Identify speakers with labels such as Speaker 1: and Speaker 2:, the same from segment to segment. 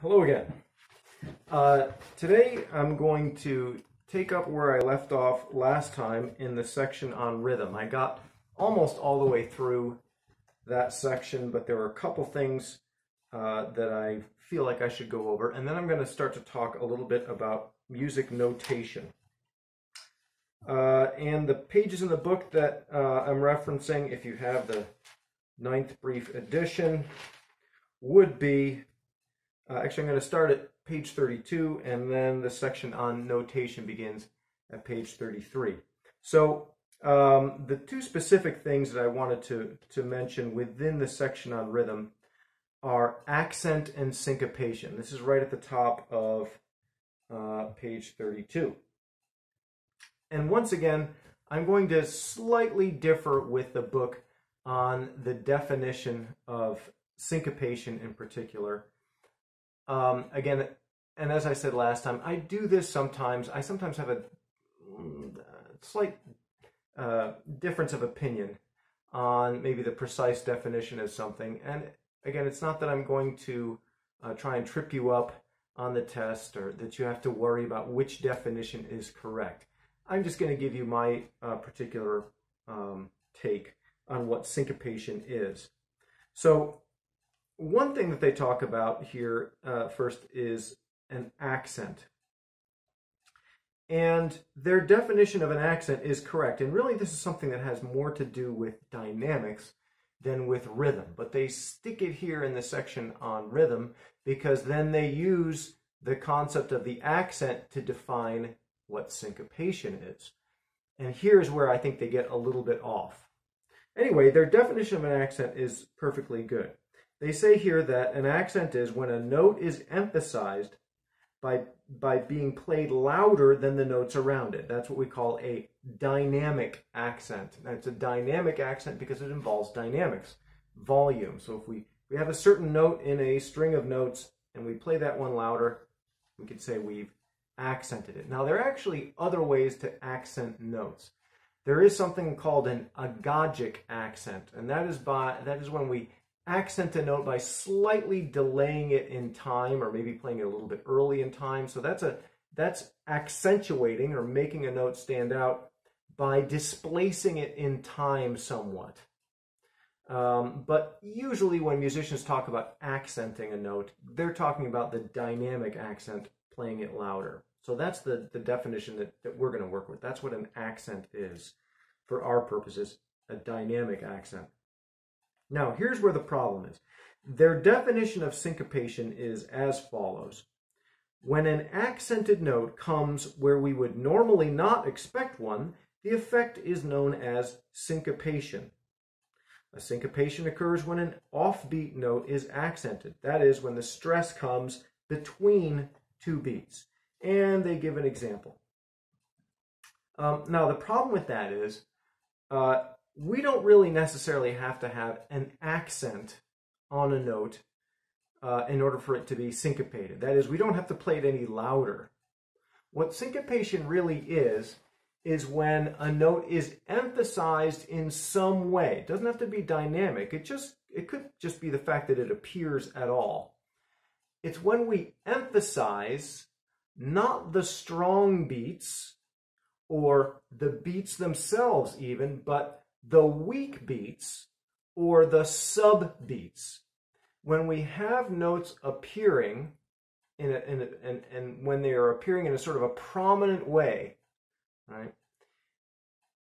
Speaker 1: Hello again. Today I'm going to take up where I left off last time in the section on rhythm. I got almost all the way through that section, but there were a couple things that I feel like I should go over, and then I'm going to start to talk a little bit about music notation. And the pages in the book that I'm referencing, if you have the 9th brief edition, would be actually, I'm going to start at page 32, and then the section on notation begins at page 33. So the two specific things that I wanted to mention within the section on rhythm are accent and syncopation. This is right at the top of page 32. And once again, I'm going to slightly differ with the book on the definition of syncopation in particular. Again, and as I said last time, I do this sometimes. I sometimes have a slight difference of opinion on maybe the precise definition of something. And again, it's not that I'm going to try and trip you up on the test or that you have to worry about which definition is correct. I'm just going to give you my particular take on what syncopation is. So one thing that they talk about here first is an accent. And their definition of an accent is correct. And really this is something that has more to do with dynamics than with rhythm. But they stick it here in the section on rhythm because then they use the concept of the accent to define what syncopation is. And here's where I think they get a little bit off. Anyway, their definition of an accent is perfectly good. They say here that an accent is when a note is emphasized by being played louder than the notes around it. That's what we call a dynamic accent. And it's a dynamic accent because it involves dynamics, volume. So if we have a certain note in a string of notes and we play that one louder, we could say we've accented it. Now, there are actually other ways to accent notes. There is something called an agogic accent, and that is when we accent a note by slightly delaying it in time or maybe playing it a little bit early in time. So that's accentuating or making a note stand out by displacing it in time somewhat. But usually when musicians talk about accenting a note, they're talking about the dynamic accent, playing it louder. So that's the definition that we're going to work with. That's what an accent is for our purposes, a dynamic accent. Now, here's where the problem is. Their definition of syncopation is as follows. When an accented note comes where we would normally not expect one, the effect is known as syncopation. A syncopation occurs when an offbeat note is accented. That is, when the stress comes between two beats. And they give an example. Now, the problem with that is we don't really necessarily have to have an accent on a note in order for it to be syncopated. That is, we don't have to play it any louder. What syncopation really is when a note is emphasized in some way. It doesn't have to be dynamic. It could just be the fact that it appears at all. It's when we emphasize not the strong beats or the beats themselves even, but the weak beats or the sub beats. When we have notes appearing and when they are appearing in a sort of a prominent way, right?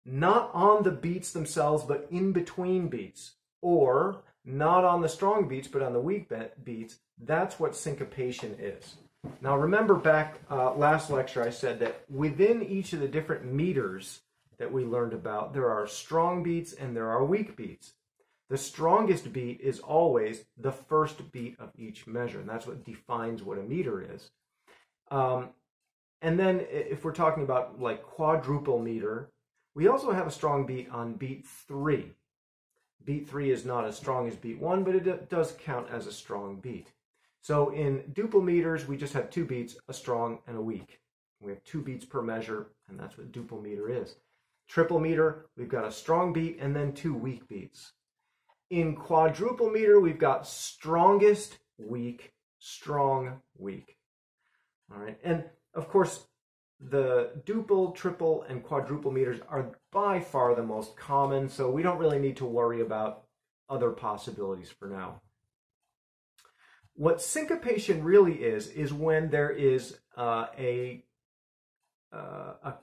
Speaker 1: Not on the beats themselves, but in between beats, or not on the strong beats, but on the weak beats, that's what syncopation is. Now remember back last lecture I said that within each of the different meters that we learned about, there are strong beats and there are weak beats. The strongest beat is always the first beat of each measure, and that's what defines what a meter is. And then if we're talking about like quadruple meter, we also have a strong beat on beat 3. Beat 3 is not as strong as beat 1, but it does count as a strong beat. So in duple meters, we just have 2 beats, a strong and a weak. We have 2 beats per measure, and that's what duple meter is. Triple meter, we've got a strong beat and then 2 weak beats. In quadruple meter, we've got strongest, weak, strong, weak. All right, and of course, the duple, triple, and quadruple meters are by far the most common, so we don't really need to worry about other possibilities for now. What syncopation really is when there is a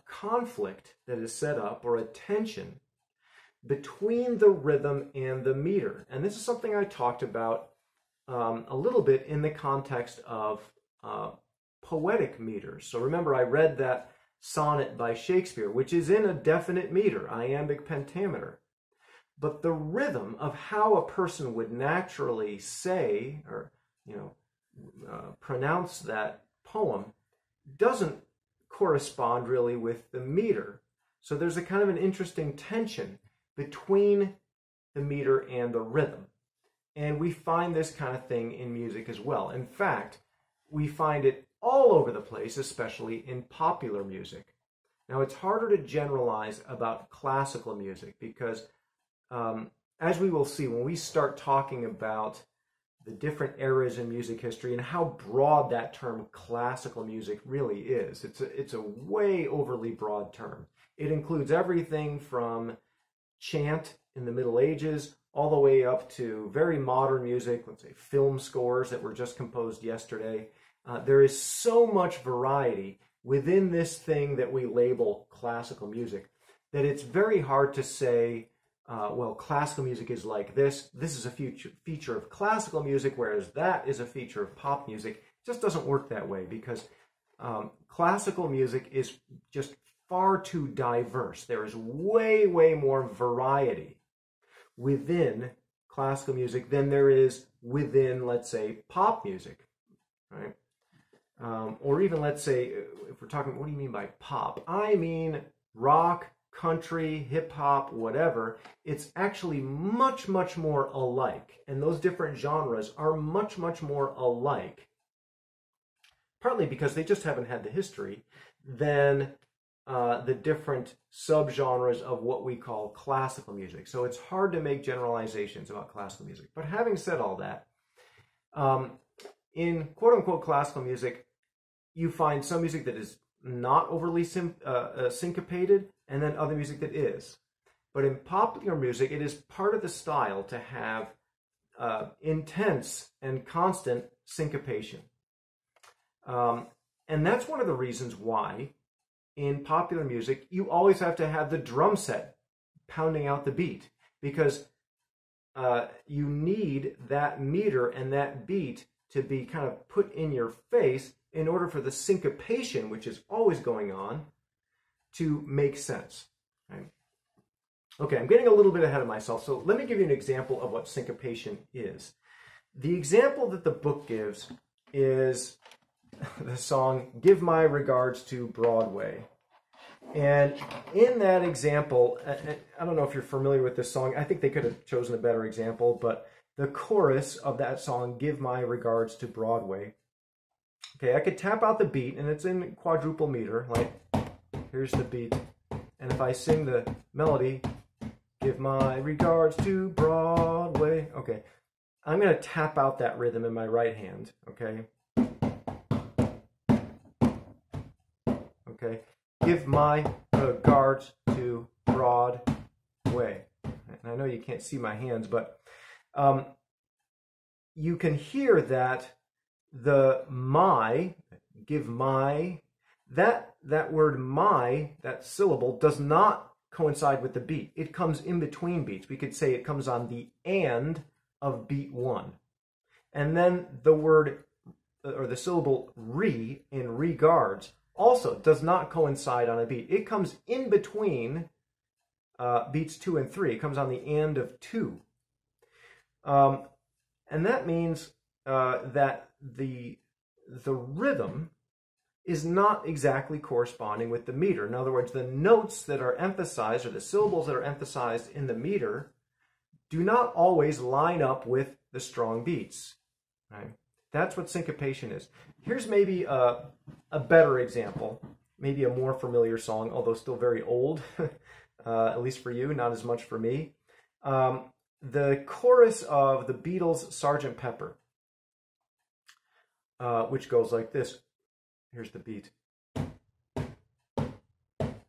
Speaker 1: conflict that is set up, or a tension between the rhythm and the meter. And this is something I talked about a little bit in the context of poetic meters. So remember, I read that sonnet by Shakespeare, which is in a definite meter, iambic pentameter. But the rhythm of how a person would naturally say, or pronounce that poem doesn't correspond really with the meter. So there's a kind of an interesting tension between the meter and the rhythm. And we find this kind of thing in music as well. In fact, we find it all over the place, especially in popular music. Now, it's harder to generalize about classical music because, as we will see, when we start talking about the different eras in music history and how broad that term classical music really is, it's a way overly broad term. It includes everything from chant in the Middle Ages all the way up to very modern music, let's say film scores that were just composed yesterday. There is so much variety within this thing that we label classical music that it's very hard to say, well, classical music is like this. This is a feature of classical music, whereas that is a feature of pop music. It just doesn't work that way because classical music is just far too diverse. There is way, way more variety within classical music than there is within, let's say, pop music, right? Or even, let's say, if we're talking, what do you mean by pop? I mean rock, country, hip-hop, whatever. It's actually much, much more alike. And those different genres are much, much more alike, partly because they just haven't had the history, than the different subgenres of what we call classical music. So it's hard to make generalizations about classical music. But having said all that, in quote-unquote classical music, you find some music that is not overly syncopated, and then other music that is. But in popular music, it is part of the style to have intense and constant syncopation. And that's one of the reasons why in popular music, you always have to have the drum set pounding out the beat, because you need that meter and that beat to be kind of put in your face in order for the syncopation, which is always going on, to make sense. Right? Okay, I'm getting a little bit ahead of myself, so let me give you an example of what syncopation is. The example that the book gives is the song "Give My Regards to Broadway." And in that example, I don't know if you're familiar with this song. I think they could have chosen a better example, but the chorus of that song, "Give My Regards to Broadway." Okay, I could tap out the beat, and it's in quadruple meter, like, here's the beat. And if I sing the melody, "Give my regards to Broadway," okay, I'm going to tap out that rhythm in my right hand, okay? Okay, "Give my regards to Broadway." And I know you can't see my hands, but you can hear that the "my," "give my," that word "my," that syllable, does not coincide with the beat. It comes in between beats. We could say it comes on the "and" of beat 1. And then the word, or the syllable "re" in "regards" also does not coincide on a beat. It comes in between beats 2 and 3. It comes on the "and" of 2. And that means that the rhythm is not exactly corresponding with the meter. In other words, the notes that are emphasized, or the syllables that are emphasized in the meter, do not always line up with the strong beats. Right? That's what syncopation is. Here's maybe a better example, maybe a more familiar song, although still very old, at least for you, not as much for me. The chorus of the Beatles' "Sgt. Pepper." which goes like this. Here's the beat.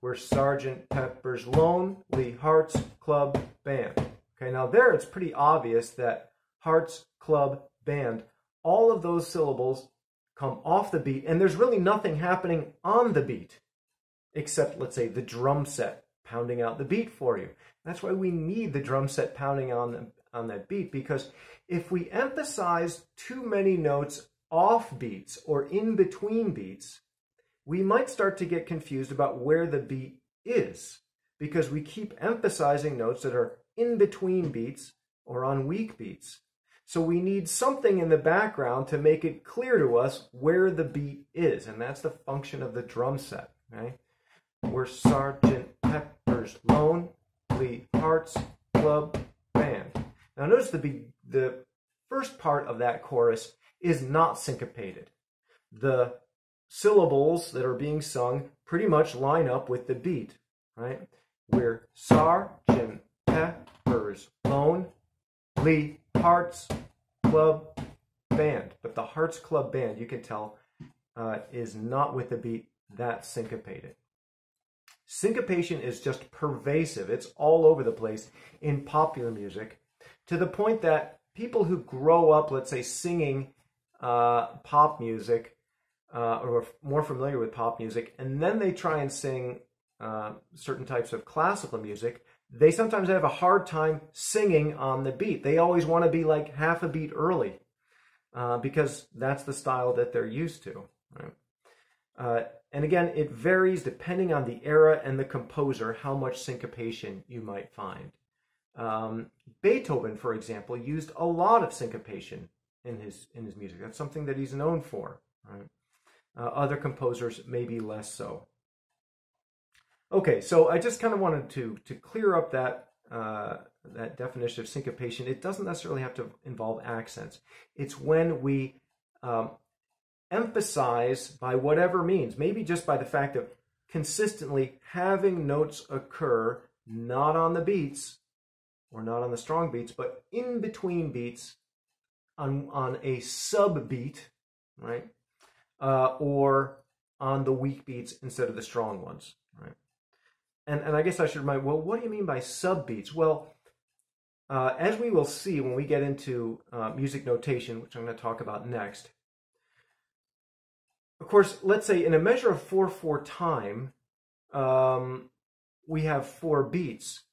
Speaker 1: We're Sergeant Pepper's Lonely Hearts Club Band. Okay, now there it's pretty obvious that Hearts Club Band, all of those syllables come off the beat, and there's really nothing happening on the beat, except, let's say, the drum set pounding out the beat for you. That's why we need the drum set pounding on that beat, because if we emphasize too many notes off beats or in between beats, we might start to get confused about where the beat is, because we keep emphasizing notes that are in between beats or on weak beats. So we need something in the background to make it clear to us where the beat is, and that's the function of the drum set. Okay? We're Sergeant Pepper's Lonely Hearts Club Band. Now notice the first part of that chorus is not syncopated. The syllables that are being sung pretty much line up with the beat, right? We're Sergeant Pepper's Lonely Hearts Club Band. But the Hearts Club Band, you can tell, is not with the beat. That's syncopated. Syncopation is just pervasive. It's all over the place in popular music, to the point that people who grow up, let's say, singing pop music, or are more familiar with pop music, and then they try and sing certain types of classical music, they sometimes have a hard time singing on the beat. They always want to be like half a beat early, because that's the style that they're used to. Right? And again, it varies depending on the era and the composer how much syncopation you might find. Beethoven, for example, used a lot of syncopation in his music. That's something that he's known for. Right? Other composers maybe less so. Okay, so I just kind of wanted to clear up that that definition of syncopation. It doesn't necessarily have to involve accents. It's when we emphasize by whatever means, maybe just by the fact of consistently having notes occur not on the beats or not on the strong beats, but in between beats on a sub beat, right? Or on the weak beats instead of the strong ones, right? And I guess I should remind, well, what do you mean by sub beats? Well, as we will see when we get into music notation, which I'm going to talk about next, of course, let's say in a measure of 4/4 time, we have 4 beats,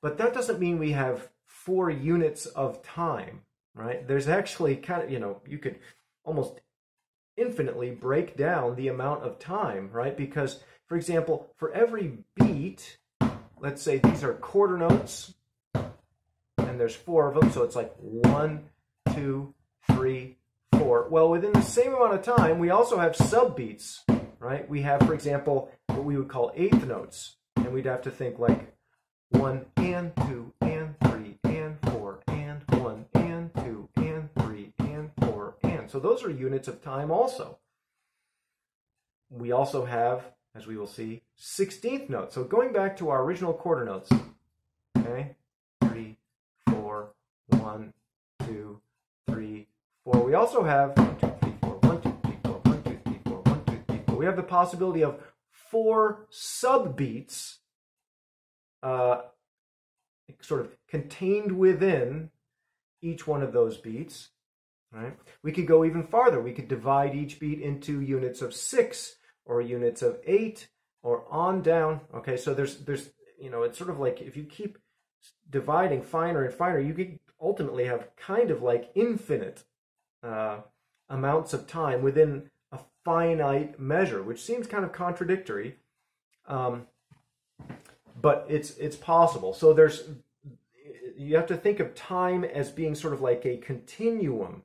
Speaker 1: but that doesn't mean we have 4 units of time, right? There's actually kind of, you could almost infinitely break down the amount of time, right? Because, for example, for every beat, let's say these are quarter notes, and there's 4 of them, so it's like 1, 2, 3, 4. Well, within the same amount of time, we also have subbeats, right? We have, for example, what we would call eighth notes, and we'd have to think like 1 and 2 and 3 and 4 and 1 and 2 and 3 and 4 and. So those are units of time also. We also have, as we will see, 16th notes. So going back to our original quarter notes, okay, 3, 4, 1, 2, 3, 4. We also have 1, 2, 3, 4, 1, 2, 3, 4, 1, 2, 3, 4, 1, 2, 3, 4. We have the possibility of 4 subbeats sort of contained within each one of those beats. Right? We could go even farther. We could divide each beat into units of 6 or units of 8 or on down. Okay, so there's it's sort of like if you keep dividing finer and finer, you could ultimately have kind of like infinite amounts of time within a finite measure, which seems kind of contradictory, but it's possible. So you have to think of time as being sort of like a continuum.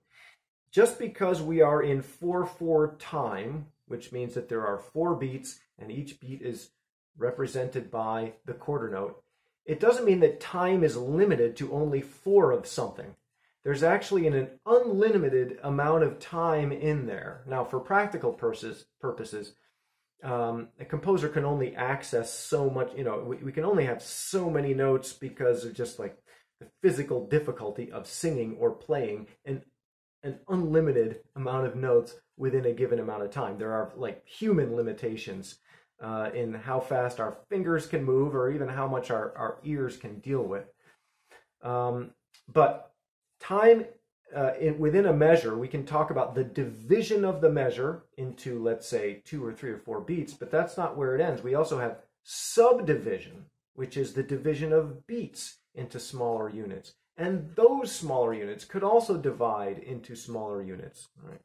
Speaker 1: Just because we are in 4/4 time, which means that there are 4 beats and each beat is represented by the quarter note, it doesn't mean that time is limited to only 4 of something. There's actually an unlimited amount of time in there. Now, for practical purposes, a composer can only access so much, we can only have so many notes because of just like the physical difficulty of singing or playing an an unlimited amount of notes within a given amount of time. There are like human limitations in how fast our fingers can move or even how much our ears can deal with. But time within a measure, we can talk about the division of the measure into, let's say, 2 or 3 or 4 beats, but that's not where it ends. We also have subdivision, which is the division of beats into smaller units. And those smaller units could also divide into smaller units. All right.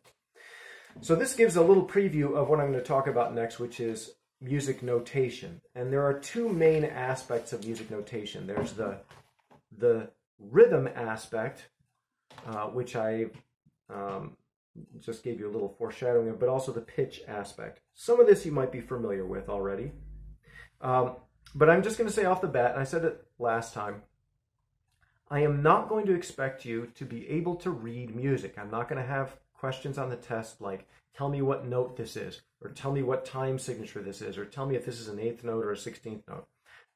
Speaker 1: So this gives a little preview of what I'm going to talk about next, which is music notation. And there are 2 main aspects of music notation. There's the rhythm aspect, which I just gave you a little foreshadowing of, but also the pitch aspect. Some of this you might be familiar with already. But I'm just going to say off the bat, and I said it last time, I am not going to expect you to be able to read music. I'm not going to have questions on the test like, tell me what note this is, or tell me what time signature this is, or tell me if this is an 8th note or a 16th note.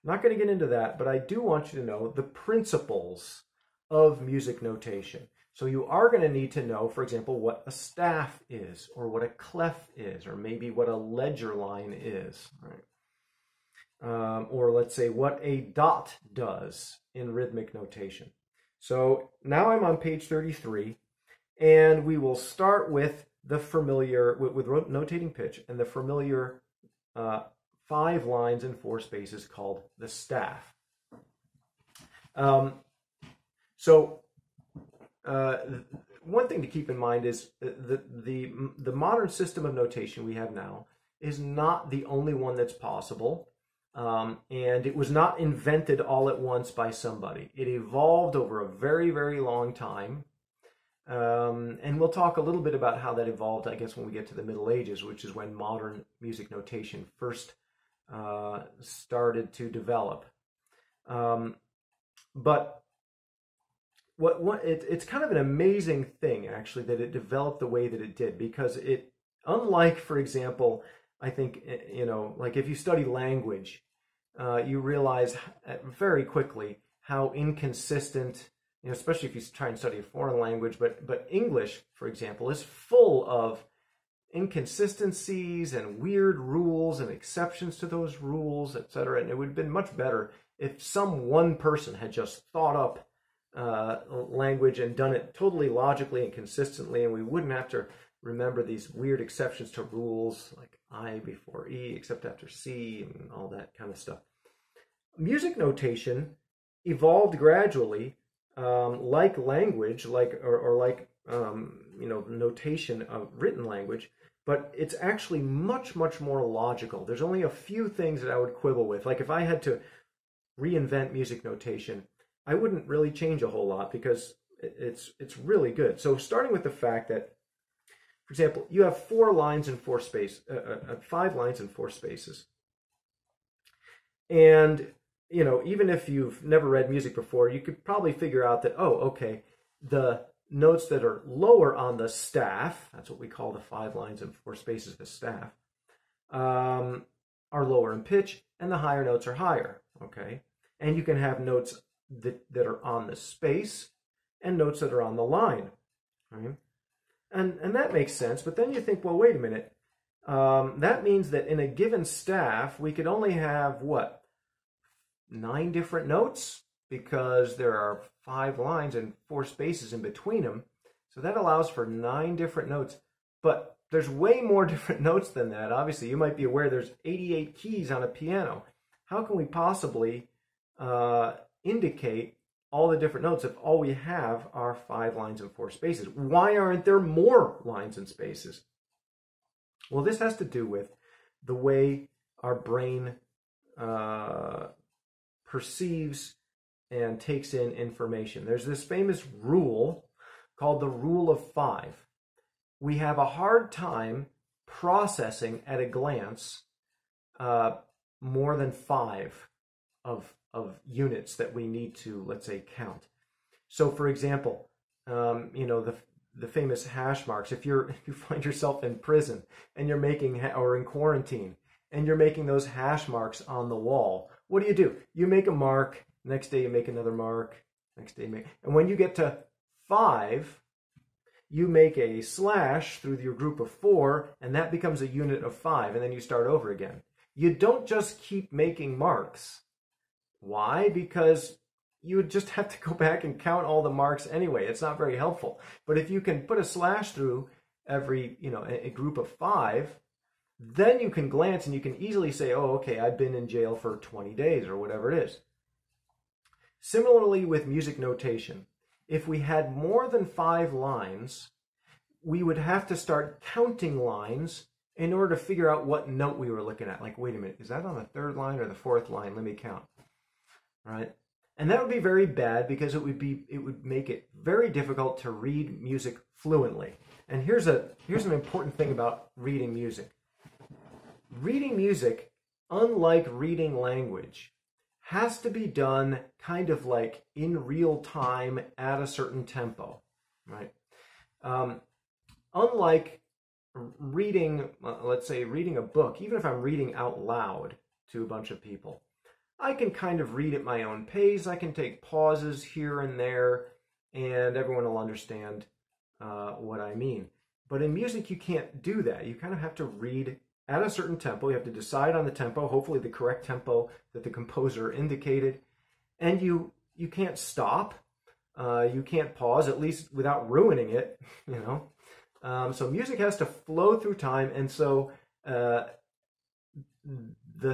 Speaker 1: I'm not going to get into that, but I do want you to know the principles of music notation. So you are going to need to know, for example, what a staff is, or what a clef is, or maybe what a ledger line is, right? Or let's say what a dot does in rhythmic notation. So now I'm on page 33, and we will start with the familiar, with notating pitch, and the familiar 5 lines and 4 spaces called the staff. One thing to keep in mind is the modern system of notation we have now is not the only one that's possible. And it was not invented all at once by somebody. It evolved over a very, very long time. And we'll talk a little bit about how that evolved, I guess, when we get to the Middle Ages, which is when modern music notation first started to develop. But it's kind of an amazing thing, actually, that it developed the way that it did, because it, unlike, for example, I think, like if you study language, you realize very quickly how inconsistent, especially if you try and study a foreign language, but English, for example, is full of inconsistencies and weird rules and exceptions to those rules, etc. And it would have been much better if some one person had just thought up language and done it totally logically and consistently, and we wouldn't have to remember these weird exceptions to rules like I before E except after C and all that kind of stuff. Music notation evolved gradually, like language, notation of written language, but it's actually much, much more logical. There's only a few things that I would quibble with. Like if I had to reinvent music notation, I wouldn't really change a whole lot because it's really good. So starting with the fact that, for example, you have 5 lines and 4 spaces. And, even if you've never read music before, you could probably figure out that, oh, okay, the notes that are lower on the staff, that's what we call the 5 lines and 4 spaces, the staff, are lower in pitch, and the higher notes are higher, okay? And you can have notes that are on the space and notes that are on the line, right? And that makes sense, but then you think, well, wait a minute. That means that in a given staff, we could only have, 9 different notes? Because there are 5 lines and 4 spaces in between them. So that allows for 9 different notes. But there's way more different notes than that. Obviously, you might be aware there's 88 keys on a piano. How can we possibly indicate all the different notes if all we have are 5 lines and 4 spaces? Why aren't there more lines and spaces? Well, this has to do with the way our brain perceives and takes in information. There's this famous rule called the rule of 5. We have a hard time processing at a glance more than 5 of units that we need to, let's say, count. So, for example, the famous hash marks. If you find yourself in prison and you're making, or in quarantine, and you're making those hash marks on the wall, what do? You make a mark. Next day you make another mark. Next day you make, and when you get to 5, you make a slash through your group of 4, and that becomes a unit of 5, and then you start over again. You don't just keep making marks. Why? Because you would just have to go back and count all the marks anyway. It's not very helpful. But if you can put a slash through every, a group of 5, then you can glance and you can easily say, oh, okay, I've been in jail for 20 days or whatever it is. Similarly with music notation, if we had more than 5 lines, we would have to start counting lines in order to figure out what note we were looking at. Like, wait a minute, is that on the 3rd line or the 4th line? Let me count. Right? And that would be very bad because it would make it very difficult to read music fluently. And here's an important thing about reading music. Reading music, unlike reading language, has to be done kind of like in real time at a certain tempo, right? Unlike reading, let's say reading a book, even if I'm reading out loud to a bunch of people, I can kind of read at my own pace. I can take pauses here and there, and everyone will understand what I mean. But in music, you can't do that. You kind of have to read at a certain tempo. You have to decide on the tempo, hopefully the correct tempo that the composer indicated. And you can't stop. You can't pause, at least without ruining it, So music has to flow through time. And so the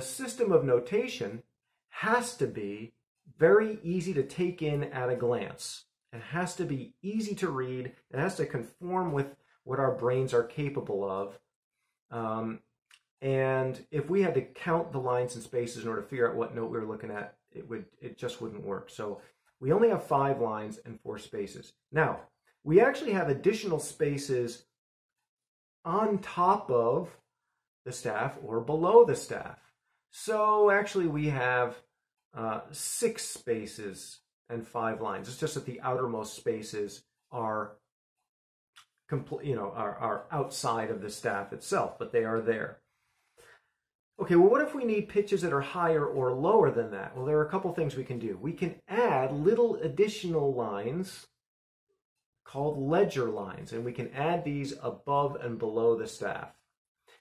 Speaker 1: system of notation has to be very easy to take in at a glance. It has to be easy to read. It has to conform with what our brains are capable of. And if we had to count the lines and spaces in order to figure out what note we were looking at, it just wouldn't work. So we only have 5 lines and 4 spaces. Now, we actually have additional spaces on top of the staff or below the staff. So actually we have 6 spaces and 5 lines. It's just that the outermost spaces are are outside of the staff itself, but they are there. Okay, well, what if we need pitches that are higher or lower than that? Well, there are a couple things we can do. We can add little additional lines called ledger lines, and we can add these above and below the staff.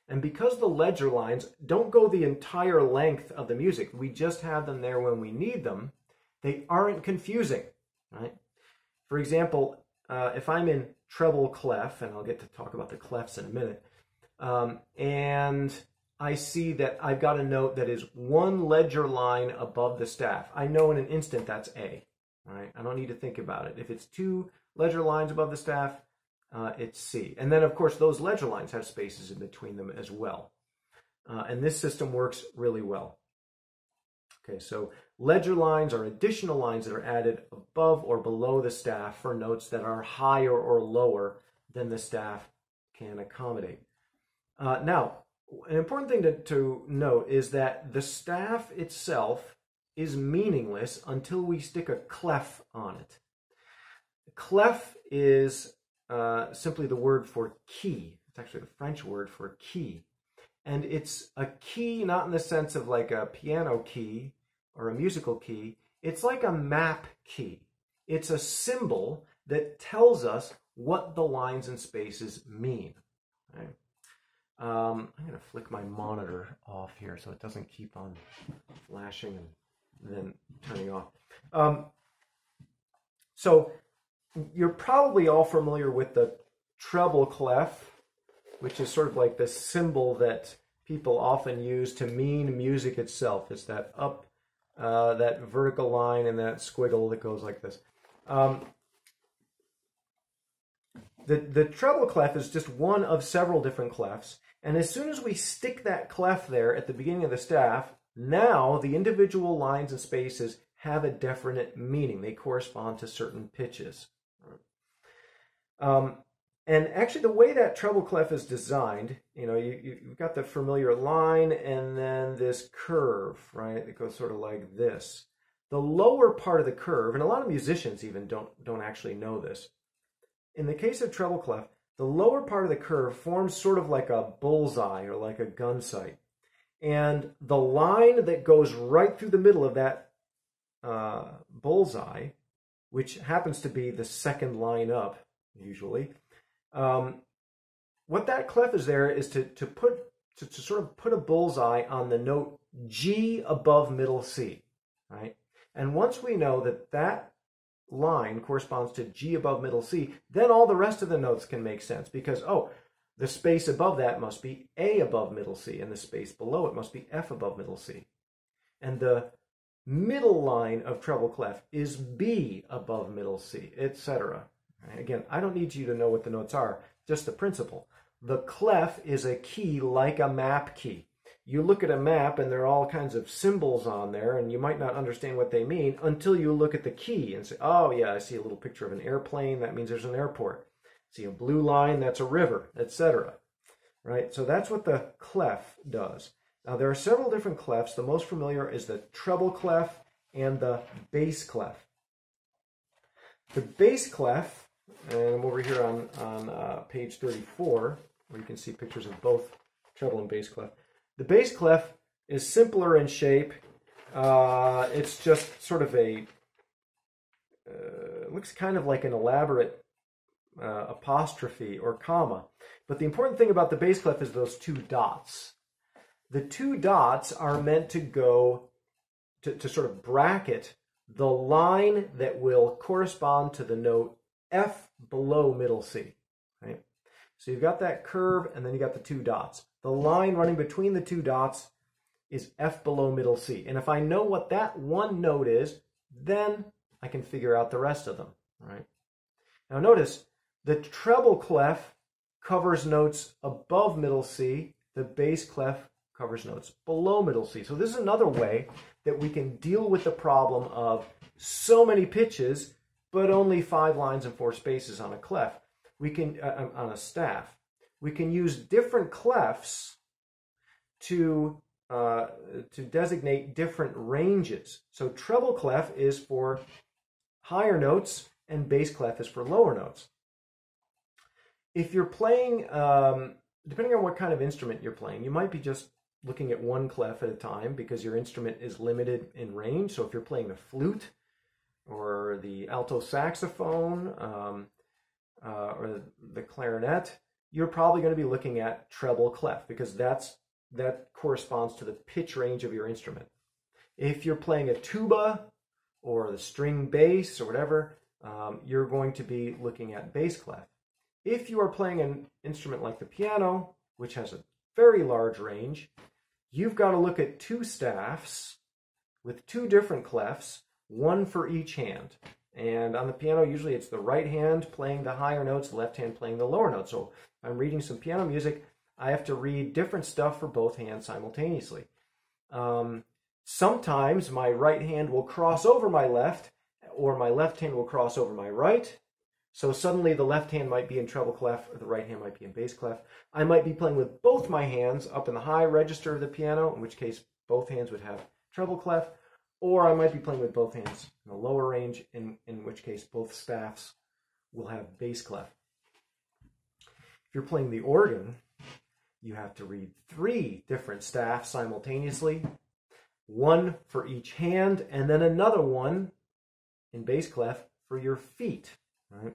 Speaker 1: And because the ledger lines don't go the entire length of the music, we just have them there when we need them, they aren't confusing, right? For example, if I'm in Treble Clef, and I'll get to talk about the clefs in a minute, and I see that I've got a note that is 1 ledger line above the staff. I know in an instant that's A, right? I don't need to think about it. If it's 2 ledger lines above the staff, it's C. And then, of course, those ledger lines have spaces in between them as well. And this system works really well. Okay, so ledger lines are additional lines that are added above or below the staff for notes that are higher or lower than the staff can accommodate. Now, an important thing to note is that the staff itself is meaningless until we stick a clef on it. Clef is simply the word for key. It's actually the French word for key. And it's a key not in the sense of like a piano key or a musical key. It's like a map key. It's a symbol that tells us what the lines and spaces mean. Right? I'm going to flick my monitor off here so it doesn't keep on flashing and then turning off. So you're probably all familiar with the treble clef, which is sort of like the symbol that people often use to mean music itself. It's that up, that vertical line and that squiggle that goes like this. The treble clef is just one of several different clefs. And as soon as we stick that clef there at the beginning of the staff, now the individual lines and spaces have a definite meaning. They correspond to certain pitches. And actually the way that treble clef is designed, you've got the familiar line and then this curve, right? It goes sort of like this. The lower part of the curve, and a lot of musicians even don't actually know this. In the case of treble clef, the lower part of the curve forms sort of like a bullseye or like a gun sight. And the line that goes right through the middle of that bullseye, which happens to be the second line up, usually, What that clef is there is to sort of put a bullseye on the note G above middle C, right? And once we know that that line corresponds to G above middle C, then all the rest of the notes can make sense because, oh, the space above that must be A above middle C, and the space below it must be F above middle C. And the middle line of treble clef is B above middle C, etc. Again, I don't need you to know what the notes are, just the principle. The clef is a key like a map key. You look at a map and there are all kinds of symbols on there and you might not understand what they mean until you look at the key and say, oh yeah, I see a little picture of an airplane, that means there's an airport. See a blue line, that's a river, etc. Right? So that's what the clef does. Now there are several different clefs. The most familiar is the treble clef and the bass clef. The bass clef, and I'm over here on page 34, where you can see pictures of both treble and bass clef. The bass clef is simpler in shape. It's just sort of a, looks kind of like an elaborate apostrophe or comma. But the important thing about the bass clef is those two dots. The two dots are meant to go to sort of bracket the line that will correspond to the note F below middle C. Right? So you've got that curve and then you got the two dots. The line running between the two dots is F below middle C. And if I know what that one note is, then I can figure out the rest of them. Right? Now notice the treble clef covers notes above middle C. The bass clef covers notes below middle C. So this is another way that we can deal with the problem of so many pitches, but only 5 lines and 4 spaces on a clef. We can on a staff. We can use different clefs to designate different ranges. So treble clef is for higher notes and bass clef is for lower notes. If you're playing, depending on what kind of instrument you're playing, you might be just looking at one clef at a time because your instrument is limited in range. So if you're playing the flute or the alto saxophone or the clarinet, you're probably going to be looking at treble clef because that corresponds to the pitch range of your instrument. If you're playing a tuba or the string bass or whatever, you're going to be looking at bass clef. If you are playing an instrument like the piano, which has a very large range, you've got to look at 2 staffs with 2 different clefs, one for each hand. And on the piano, usually it's the right hand playing the higher notes, the left hand playing the lower notes. So if I'm reading some piano music, I have to read different stuff for both hands simultaneously. Sometimes my right hand will cross over my left, or my left hand will cross over my right. So suddenly the left hand might be in treble clef, or the right hand might be in bass clef. I might be playing with both my hands up in the high register of the piano, in which case both hands would have treble clef. Or I might be playing with both hands in the lower range, in which case both staffs will have bass clef. If you're playing the organ, you have to read 3 different staffs simultaneously, one for each hand, and then another one in bass clef for your feet. Right?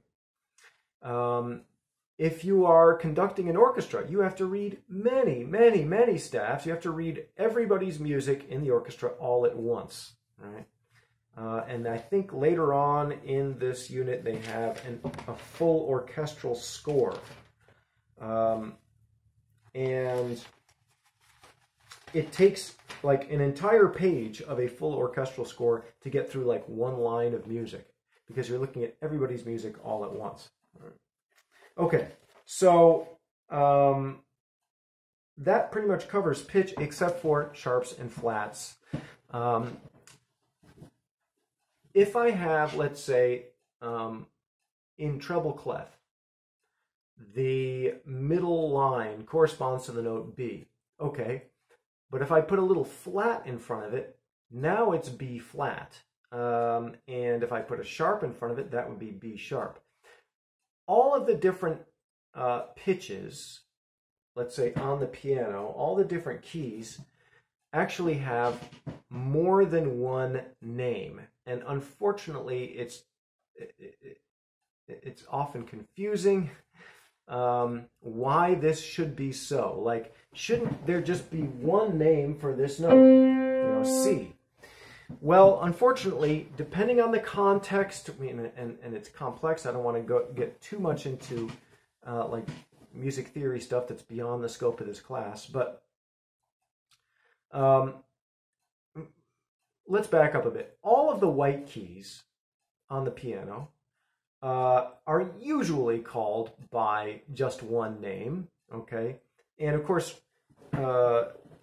Speaker 1: If you are conducting an orchestra, you have to read many, many, many staffs. You have to read everybody's music in the orchestra all at once. Right? And I think later on in this unit they have a full orchestral score. And it takes like an entire page of a full orchestral score to get through like one line of music because you're looking at everybody's music all at once. Okay, so that pretty much covers pitch except for sharps and flats. If I have, let's say, in treble clef, the middle line corresponds to the note B. Okay, but if I put a little flat in front of it, now it's B flat. And if I put a sharp in front of it, that would be B sharp. All of the different pitches, let's say on the piano, all the different keys actually have more than one name. And unfortunately, it's often confusing. why this should be so. Like, shouldn't there just be one name for this note? You know, C. Well, unfortunately, depending on the context, I mean, and it's complex. I don't want to get too much into like music theory stuff that's beyond the scope of this class. But let's back up a bit. All of the white keys on the piano are usually called by just one name, okay? And of course,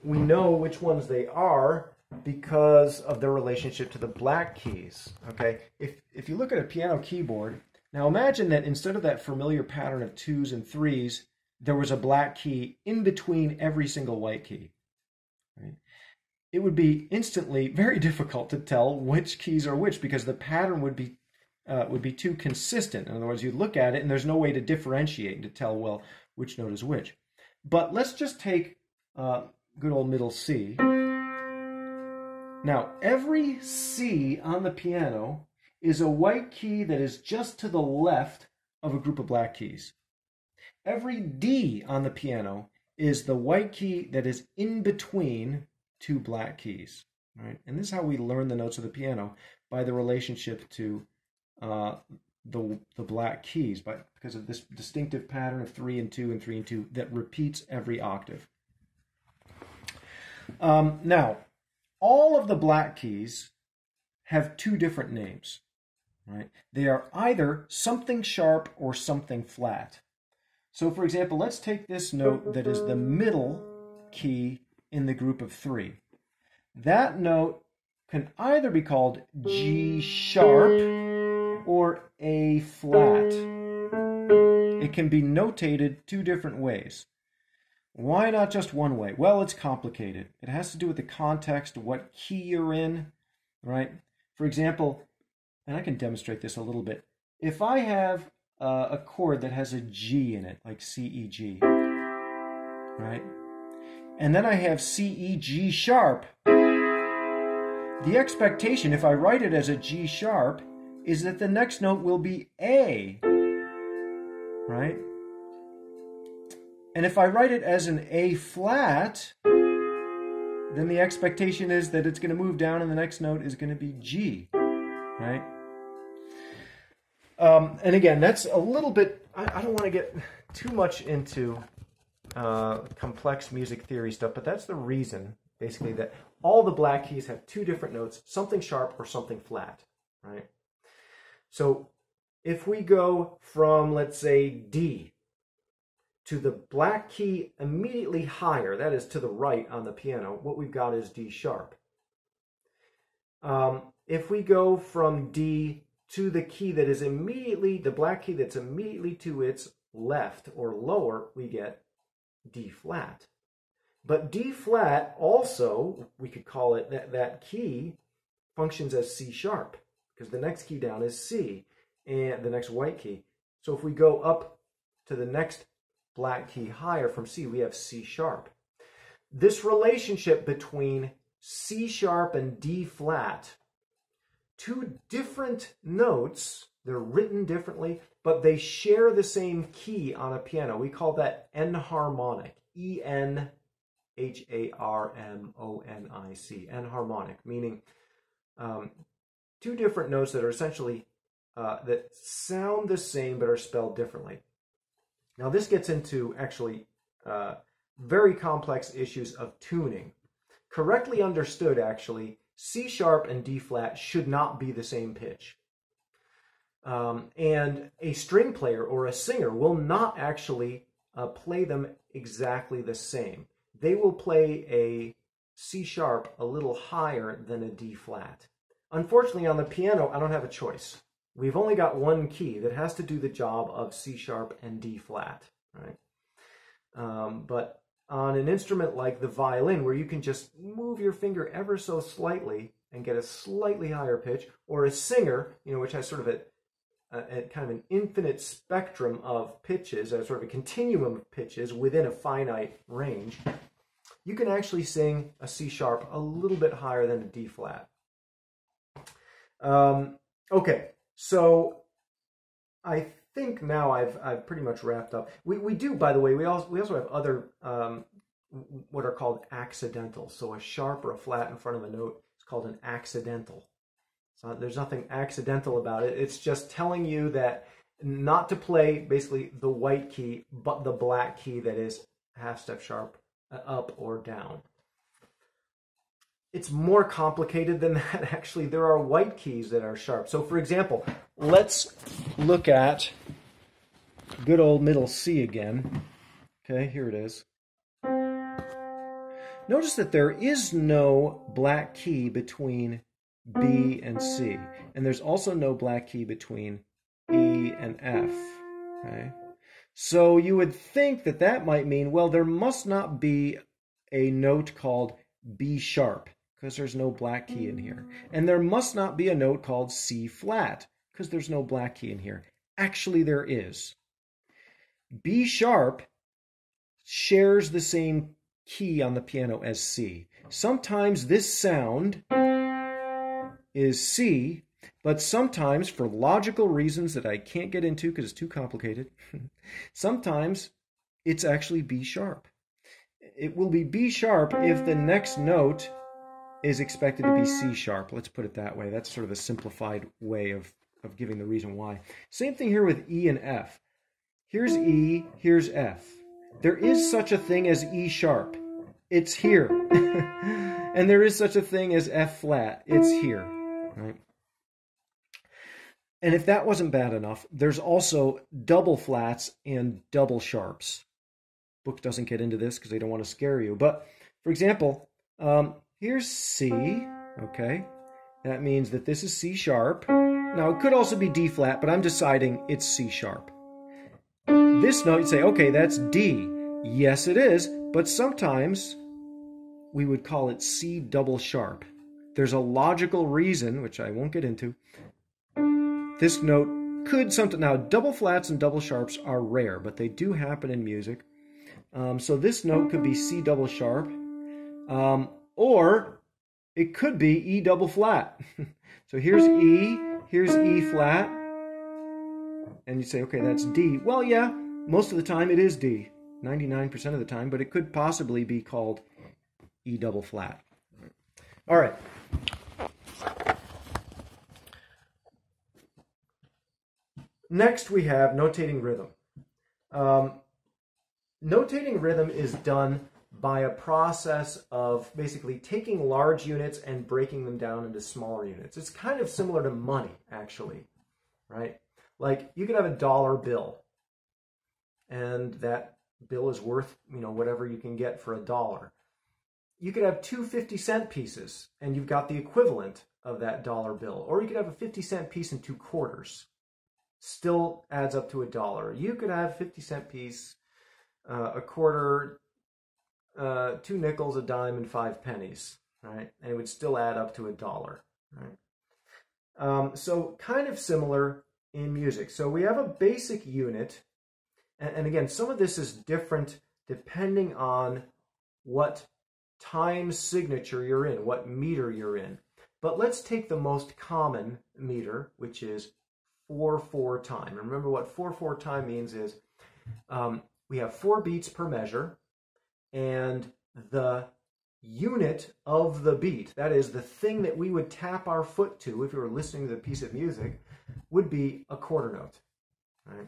Speaker 1: we know which ones they are because of their relationship to the black keys, okay? If you look at a piano keyboard, now imagine that instead of that familiar pattern of 2s and 3s, there was a black key in between every single white key, right? It would be instantly very difficult to tell which keys are which because the pattern would be too consistent. In other words, you look at it and there's no way to differentiate and to tell, well, which note is which. But let's just take good old middle C. Now, every C on the piano is a white key that is just to the left of a group of black keys. Every D on the piano is the white key that is in between two black keys. Right? And this is how we learn the notes of the piano, by the relationship to the black keys, because of this distinctive pattern of 3 and 2 and 3 and 2 that repeats every octave. Now, all of the black keys have two different names, right? They are either something sharp or something flat. So, for example, let's take this note that is the middle key in the group of 3. That note can either be called G sharp or A flat. It can be notated two different ways. Why not just one way? Well, it's complicated. It has to do with the context of what key you're in, right? For example, and I can demonstrate this a little bit. If I have a chord that has a G in it, like C, E, G, right? And then I have C, E, G sharp. The expectation, if I write it as a G sharp, is that the next note will be A, right? And if I write it as an A flat, then the expectation is that it's going to move down and the next note is going to be G, right? And again, that's a little bit, I don't want to get too much into complex music theory stuff, but that's the reason, basically, that all the black keys have two different notes, something sharp or something flat, right? So if we go from, let's say, D to the black key immediately higher, that is to the right on the piano, what we've got is D sharp. If we go from D to the key that is immediately, the black key that's immediately to its left or lower, we get D flat. But D flat also, we could call it, that key functions as C sharp, because the next key down is C, and the next white key. So if we go up to the next black key higher from C, we have C sharp. This relationship between C sharp and D flat, two different notes, they're written differently, but they share the same key on a piano. We call that enharmonic, E-N-H-A-R-M-O-N-I-C, enharmonic, meaning two different notes that are essentially, that sound the same but are spelled differently. Now this gets into actually very complex issues of tuning. Correctly understood, actually, C sharp and D flat should not be the same pitch. And a string player or a singer will not actually play them exactly the same. They will play a C sharp a little higher than a D flat. Unfortunately, on the piano, I don't have a choice. We've only got one key that has to do the job of C sharp and D flat, right? But on an instrument like the violin, where you can just move your finger ever so slightly and get a slightly higher pitch, or a singer, you know, which has sort of a kind of an infinite spectrum of pitches, a sort of a continuum of pitches within a finite range, you can actually sing a C sharp a little bit higher than a D flat. Okay, so I think now I've pretty much wrapped up. We do, by the way, we also have other what are called accidentals. So a sharp or a flat in front of a note is called an accidental. So there's nothing accidental about it. It's just telling you that not to play basically the white key, but the black key that is half step sharp up or down. It's more complicated than that, actually. There are white keys that are sharp. So for example, let's look at good old middle C again. Okay, here it is. Notice that there is no black key between B and C. And there's also no black key between E and F. Okay? So you would think that that might mean, well, there must not be a note called B sharp, because there's no black key in here. And there must not be a note called C flat, because there's no black key in here. Actually, there is. B sharp shares the same key on the piano as C. Sometimes this sound is C, but sometimes, for logical reasons that I can't get into because it's too complicated, sometimes it's actually B sharp. It will be B sharp if the next note is expected to be C sharp. Let's put it that way. That's sort of a simplified way of giving the reason why. Same thing here with E and F. Here's E, here's F. There is such a thing as E sharp. It's here. And there is such a thing as F flat. It's here. Right? And if that wasn't bad enough, there's also double flats and double sharps. Book doesn't get into this because they don't want to scare you. But for example, here's C. Okay. That means that this is C sharp. Now it could also be D flat, but I'm deciding it's C sharp. This note, you'd say, okay, that's D. Yes, it is, but sometimes we would call it C double sharp. There's a logical reason, which I won't get into. This note could sometimes, now double flats and double sharps are rare, but they do happen in music. So this note could be C double sharp, or it could be E double flat. So here's E flat, and you say, okay, that's D. Well, yeah, most of the time it is D, 99% of the time, but it could possibly be called E double flat. All right. Next we have notating rhythm. Notating rhythm is done by a process of basically taking large units and breaking them down into smaller units. It's kind of similar to money, actually, right? Like you could have a dollar bill, and that bill is worth, whatever you can get for $1. You could have two 50-cent pieces, and you've got the equivalent of that dollar bill. Or you could have a 50-cent piece and 2 quarters. Still adds up to $1. You could have a 50-cent piece, a quarter, 2 nickels, a dime, and 5 pennies, right? And it would still add up to $1, right? So kind of similar in music. So we have a basic unit, and again, some of this is different depending on what time signature you're in, what meter you're in. But let's take the most common meter, which is 4/4 time. Remember what 4/4 time means is we have 4 beats per measure, and the unit of the beat, that is the thing that we would tap our foot to if we were listening to the piece of music, would be a quarter note. Right?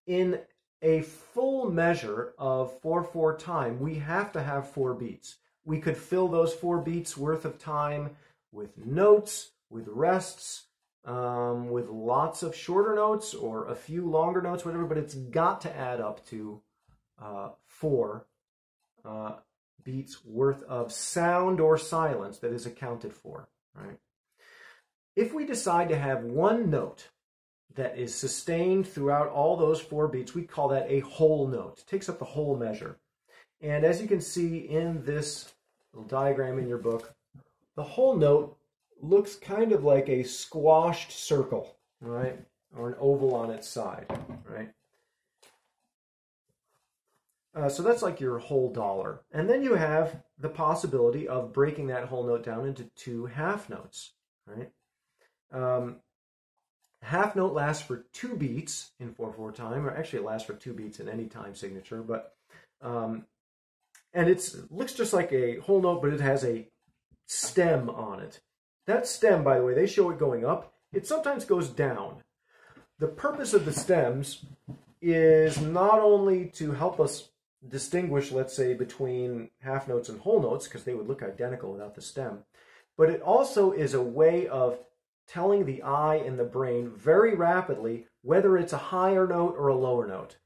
Speaker 1: In a full measure of 4/4 time, we have to have 4 beats. We could fill those 4 beats worth of time with notes, with rests, with lots of shorter notes or a few longer notes, whatever, but it's got to add up to 4 beats worth of sound or silence that is accounted for, right? If we decide to have one note that is sustained throughout all those 4 beats, we call that a whole note. It takes up the whole measure. And as you can see in this little diagram in your book, the whole note looks kind of like a squashed circle, right? Or an oval on its side, right? So that's like your whole dollar. And then you have the possibility of breaking that whole note down into 2 half notes, right? half note lasts for 2 beats in 4/4 time, or actually it lasts for 2 beats in any time signature, but and it looks just like a whole note, but it has a stem on it. That stem, by the way, they show it going up. It sometimes goes down. The purpose of the stems is not only to help us distinguish, let's say, between half notes and whole notes, because they would look identical without the stem, but it also is a way of telling the eye and the brain very rapidly whether it's a higher note or a lower note,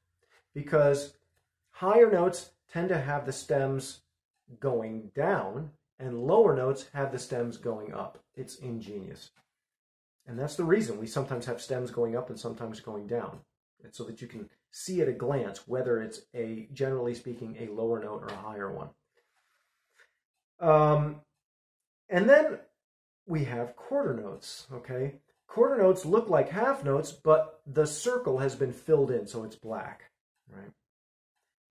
Speaker 1: because higher notes tend to have the stems going down and lower notes have the stems going up. It's ingenious. And that's the reason we sometimes have stems going up and sometimes going down. It's so that you can see at a glance whether it's a, generally speaking, a lower note or a higher one. And then we have quarter notes, okay? Quarter notes look like half notes, but the circle has been filled in, so it's black, right?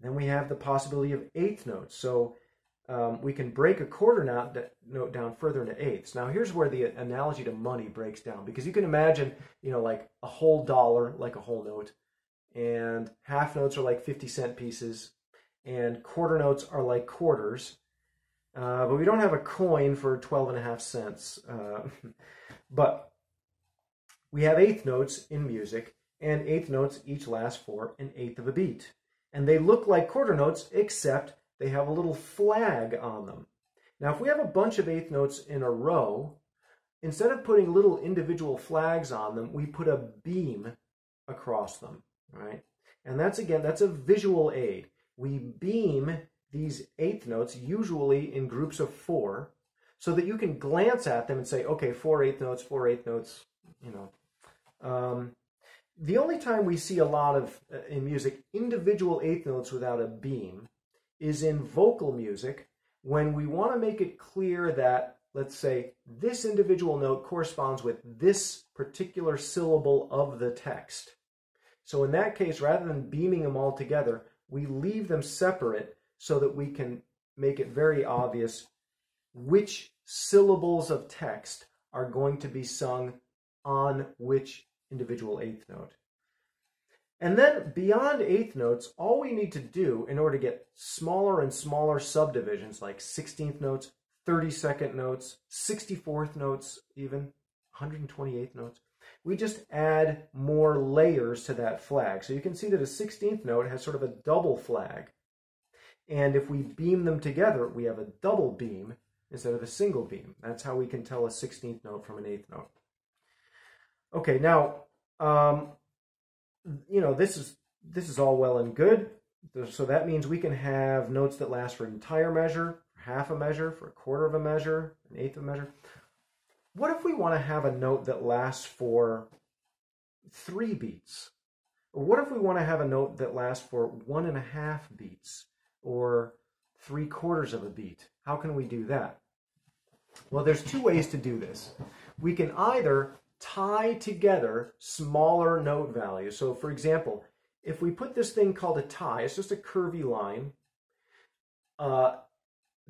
Speaker 1: Then we have the possibility of eighth notes. So we can break a quarter note down further into eighths. Now here's where the analogy to money breaks down, because you can imagine, you know, like a whole dollar, like a whole note, and half notes are like 50-cent pieces, and quarter notes are like quarters. But we don't have a coin for 12.5 cents. But we have eighth notes in music, and eighth notes each last for an eighth of a beat. And they look like quarter notes, except they have a little flag on them. Now, if we have a bunch of eighth notes in a row, instead of putting little individual flags on them, we put a beam across them, right? And that's, again, that's a visual aid. We beam these eighth notes, usually in groups of 4, so that you can glance at them and say, okay, 4 eighth notes, 4 eighth notes, you know. The only time we see a lot of, in music, individual eighth notes without a beam is in vocal music, when we want to make it clear that, let's say, this individual note corresponds with this particular syllable of the text. So in that case, rather than beaming them all together, we leave them separate so that we can make it very obvious which syllables of text are going to be sung on which individual eighth note. And then beyond eighth notes, all we need to do in order to get smaller and smaller subdivisions like 16th notes, 32nd notes, 64th notes, even 128th notes, we just add more layers to that flag. So you can see that a 16th note has sort of a double flag. And if we beam them together, we have a double beam instead of a single beam. That's how we can tell a 16th note from an eighth note. Okay, now, you know, this is all well and good. So that means we can have notes that last for an entire measure, for half a measure, for a quarter of a measure, an eighth of a measure. What if we want to have a note that lasts for 3 beats? Or what if we want to have a note that lasts for 1.5 beats or 3/4 of a beat? How can we do that? Well, there's 2 ways to do this. We can either tie together smaller note values. So for example, if we put this thing called a tie, it's just a curvy line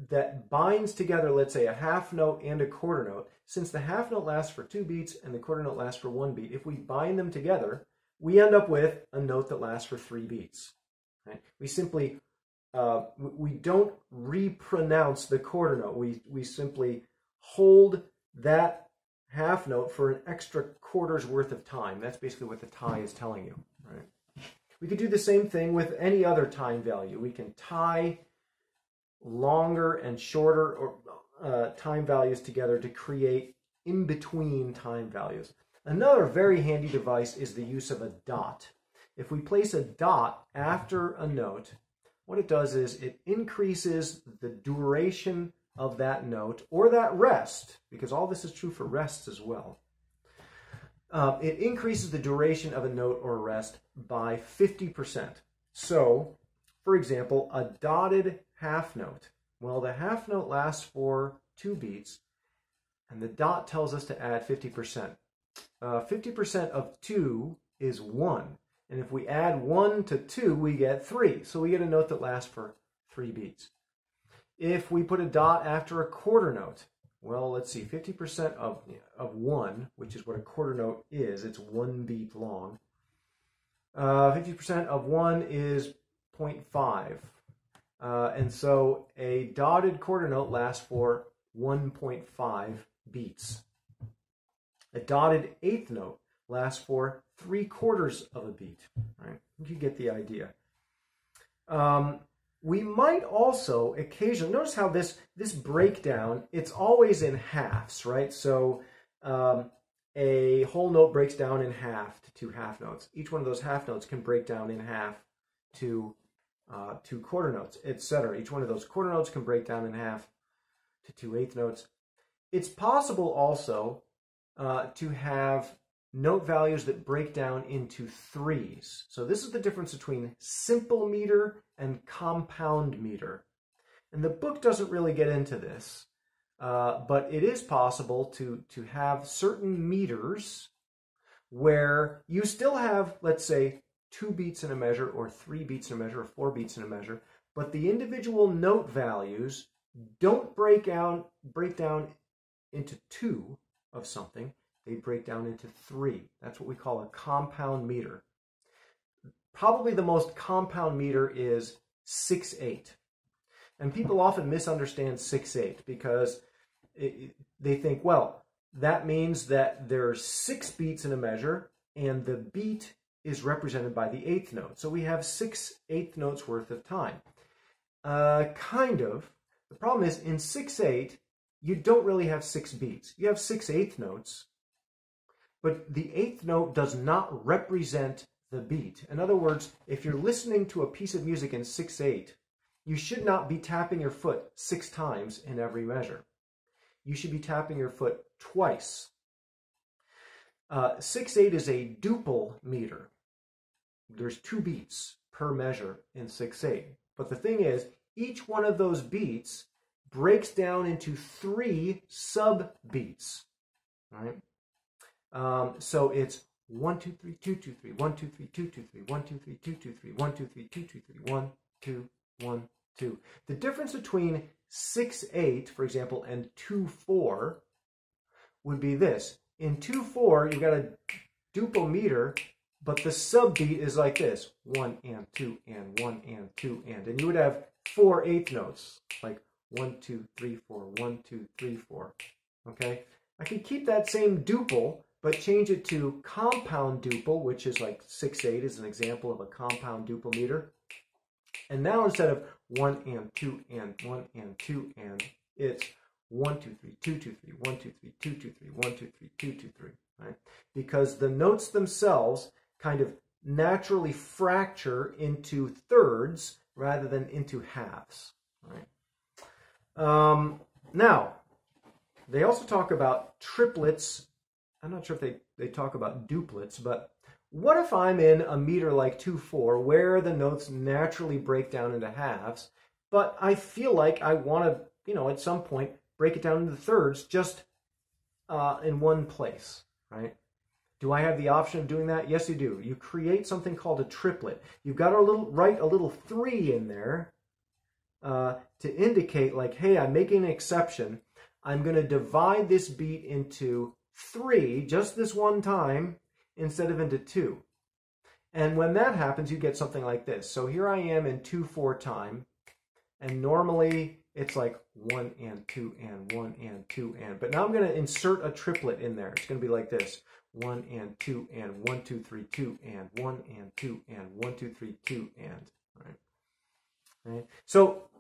Speaker 1: that binds together, let's say, a half note and a quarter note. Since the half note lasts for 2 beats and the quarter note lasts for 1 beat, if we bind them together, we end up with a note that lasts for 3 beats. Right? We simply, we don't repronounce the quarter note. We simply hold that half note for an extra quarter's worth of time. That's basically what the tie is telling you, right? We could do the same thing with any other time value. We can tie longer and shorter or time values together to create in-between time values. Another very handy device is the use of a dot. If we place a dot after a note, what it does is it increases the duration of that note or that rest, because all this is true for rests as well. It increases the duration of a note or a rest by 50%. So, for example, a dotted half note. Well, the half note lasts for 2 beats, and the dot tells us to add 50%. 50% of 2 is 1. And if we add 1 to 2, we get 3. So we get a note that lasts for 3 beats. If we put a dot after a quarter note, well, let's see, 50% of 1, which is what a quarter note is, it's 1 beat long. 50% of 1 is 0.5. And so a dotted quarter note lasts for 1.5 beats. A dotted eighth note lasts for 3/4 of a beat. Right? You get the idea. We might also occasionally, notice how this breakdown, it's always in halves, right? So a whole note breaks down in half to 2 half notes. Each one of those half notes can break down in half to 2 quarter notes, etc. Each one of those quarter notes can break down in half to 2 eighth notes. It's possible also to have note values that break down into threes. So this is the difference between simple meter and compound meter. And the book doesn't really get into this, but it is possible to have certain meters where you still have, let's say, 2 beats in a measure, or 3 beats in a measure, or 4 beats in a measure, but the individual note values don't break down into 2 of something. They break down into 3. That's what we call a compound meter. Probably the most compound meter is 6/8. And people often misunderstand 6/8 because they think, well, that means that there's 6 beats in a measure and the beat is represented by the eighth note. So we have 6 eighth notes worth of time. Kind of. The problem is in 6/8, you don't really have 6 beats. You have 6 eighth notes, but the eighth note does not represent the beat. In other words, if you're listening to a piece of music in 6/8, you should not be tapping your foot 6 times in every measure. You should be tapping your foot twice. 6/8 is a duple meter. There's 2 beats per measure in 6/8. But the thing is, each one of those beats breaks down into 3 sub-beats. Right? So it's 1, 2, 3, 2, 2, 3, 1, 2, 3, 2, 2, 3, 1, 2, 3, 2, 2, 3, 1, 2, 3, 2, 2, 3, 1, 2, 1, 2. The difference between 6/8, for example, and 2/4 would be this. In 2/4, you've got a duple meter, but the subbeat is like this: 1 and 2 and 1 and 2 and you would have 4 eighth notes, like 1, 2, 3, 4, 1, 2, 3, 4. Okay, I can keep that same duple, but change it to compound duple, which is like 6/8 is an example of a compound duple meter. And now instead of 1 and 2 and 1 and 2 and, it's 1, 2, 3, 2, 2, 3, 1, 2, 3, 2, 2, 3, 1, 2, 3, 2, 2, 3. Right? Because the notes themselves kind of naturally fracture into thirds rather than into halves. Right? Now, they also talk about triplets. I'm not sure if they talk about duplets, but what if I'm in a meter like 2/4 where the notes naturally break down into halves, but I feel like I want to, at some point break it down into thirds just in one place, right? Do I have the option of doing that? Yes, you do. You create something called a triplet. You've got to write a little 3 in there to indicate like, hey, I'm making an exception. I'm going to divide this beat into 3 just this one time instead of into 2. And when that happens, you get something like this. So here I am in 2/4 time, and normally it's like 1 and 2 and 1 and 2 and. But now I'm going to insert a triplet in there. It's going to be like this: 1 and 2 and 1, 2, 3, 2 and 1 and 2 and 1, 2, 3, 2 and. Right? So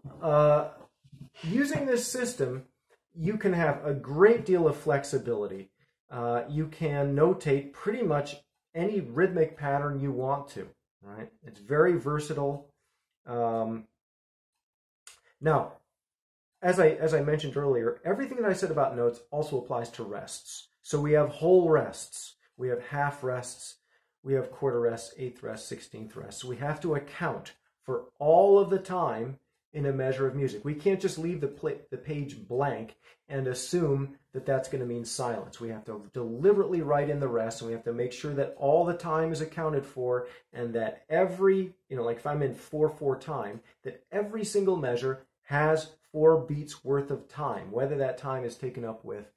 Speaker 1: using this system, you can have a great deal of flexibility. You can notate pretty much any rhythmic pattern you want to. Right? It's very versatile. Now, as I mentioned earlier, everything that I said about notes also applies to rests. So we have whole rests, we have half rests, we have quarter rests, eighth rests, 16th rests. So we have to account for all of the time in a measure of music. We can't just leave the page blank and assume that that's going to mean silence. We have to deliberately write in the rest, and we have to make sure that all the time is accounted for, and that every, like if I'm in 4/4 time, that every single measure has 4 beats worth of time, whether that time is taken up with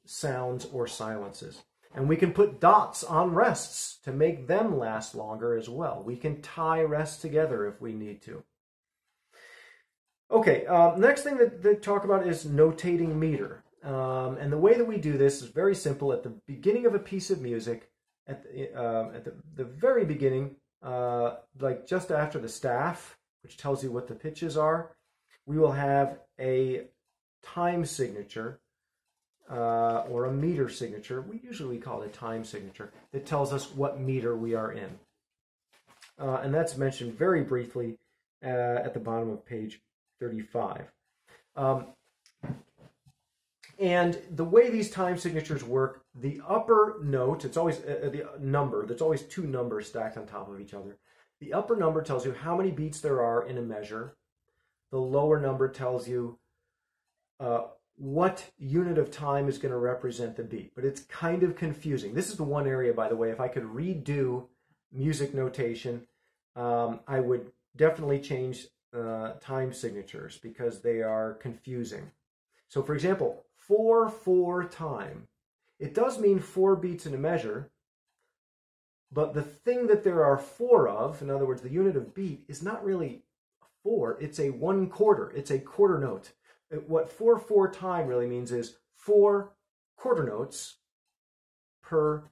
Speaker 1: sounds or silences. And we can put dots on rests to make them last longer as well. We can tie rests together if we need to. Okay, next thing that they talk about is notating meter. And the way that we do this is very simple. At the beginning of a piece of music, at the very beginning, like just after the staff, which tells you what the pitches are, we will have a time signature or a meter signature. We usually call it a time signature that tells us what meter we are in. And that's mentioned very briefly at the bottom of page 35. And the way these time signatures work, the upper note, it's always the number, there's always 2 numbers stacked on top of each other. The upper number tells you how many beats there are in a measure. The lower number tells you what unit of time is going to represent the beat. But it's kind of confusing. This is the one area, by the way, if I could redo music notation, I would definitely change time signatures because they are confusing. So for example, 4/4 time. It does mean 4 beats in a measure, but the thing that there are 4 of, in other words, the unit of beat, is not really 4, it's a 1/4. It's a quarter note. What 4/4 time really means is 4 quarter notes per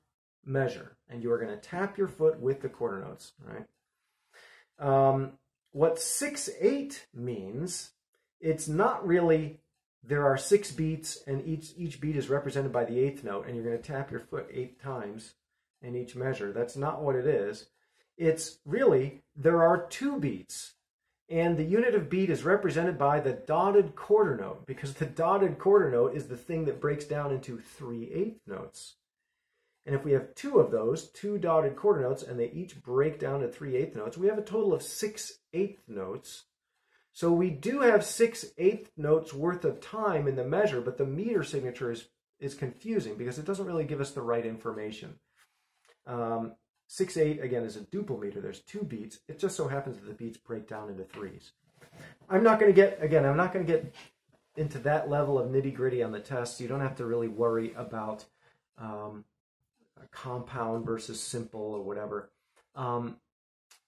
Speaker 1: measure. And you are going to tap your foot with the quarter notes, right? What 6/8 means, it's not really there are 6 beats and each beat is represented by the 8th note and you're going to tap your foot 8 times in each measure. That's not what it is. It's really there are 2 beats and the unit of beat is represented by the dotted quarter note because the dotted quarter note is the thing that breaks down into 3/8 notes. And if we have 2 of those, 2 dotted quarter notes, and they each break down to 3/8 notes, we have a total of 6/8 notes. So we do have 6/8 notes worth of time in the measure, but the meter signature is confusing because it doesn't really give us the right information. 6/8, again, is a duple meter. There's 2 beats. It just so happens that the beats break down into 3s. I'm not going to get into that level of nitty-gritty on the test. You don't have to really worry about compound versus simple or whatever.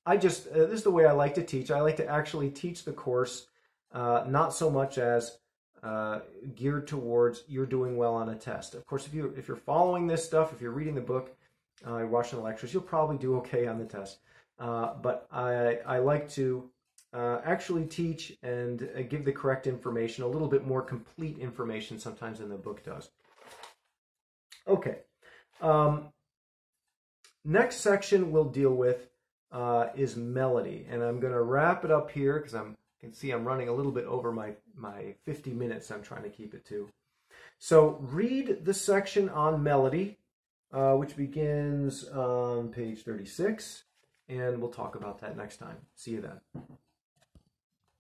Speaker 1: This is the way I like to teach. I like to actually teach the course, not so much as geared towards you're doing well on a test. Of course, if you're following this stuff, if you're reading the book, you're watching the lectures, you'll probably do okay on the test. But I like to actually teach and give the correct information, a little bit more complete information sometimes than the book does. Okay. Next section we'll deal with is melody, and I'm going to wrap it up here because you can see I'm running a little bit over my 50 minutes I'm trying to keep it to. So read the section on melody, which begins on page 36, and we'll talk about that next time. See you then.